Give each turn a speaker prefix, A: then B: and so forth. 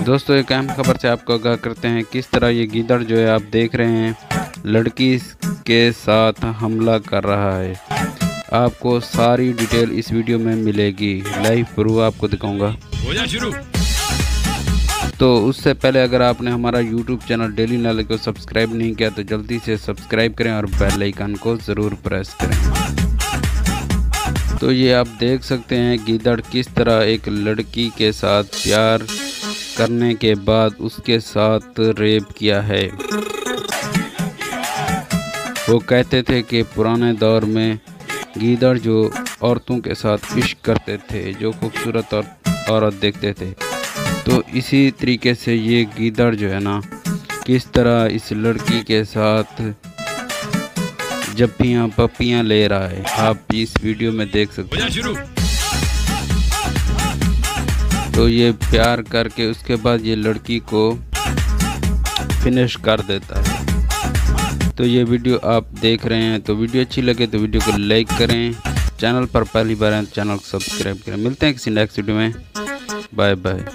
A: दोस्तों एक अहम खबर से आपको आगाह करते हैं। किस तरह ये गीदड़ जो है आप देख रहे हैं लड़की के साथ हमला कर रहा है। आपको सारी डिटेल इस वीडियो में मिलेगी। लाइव प्रूफ आपको दिखाऊंगा। तो उससे पहले अगर आपने हमारा YouTube चैनल डेली नॉलेज को सब्सक्राइब नहीं किया तो जल्दी से सब्सक्राइब करें और बेल आइकन को ज़रूर प्रेस करें। तो ये आप देख सकते हैं गीदड़ किस तरह एक लड़की के साथ प्यार करने के बाद उसके साथ रेप किया है। वो कहते थे कि पुराने दौर में गीदड़ जो औरतों के साथ इश्क करते थे, जो खूबसूरत औरत देखते थे, तो इसी तरीके से ये गीदड़ जो है ना किस तरह इस लड़की के साथ जप्पियाँ पप्पियाँ ले रहा है। आप इस वीडियो में देख सकते हैं। तो ये प्यार करके उसके बाद ये लड़की को फिनिश कर देता है। तो ये वीडियो आप देख रहे हैं। तो वीडियो अच्छी लगे तो वीडियो को लाइक करें। चैनल पर पहली बार हैं तो चैनल को सब्सक्राइब करें। मिलते हैं किसी नेक्स्ट वीडियो में। Bye bye.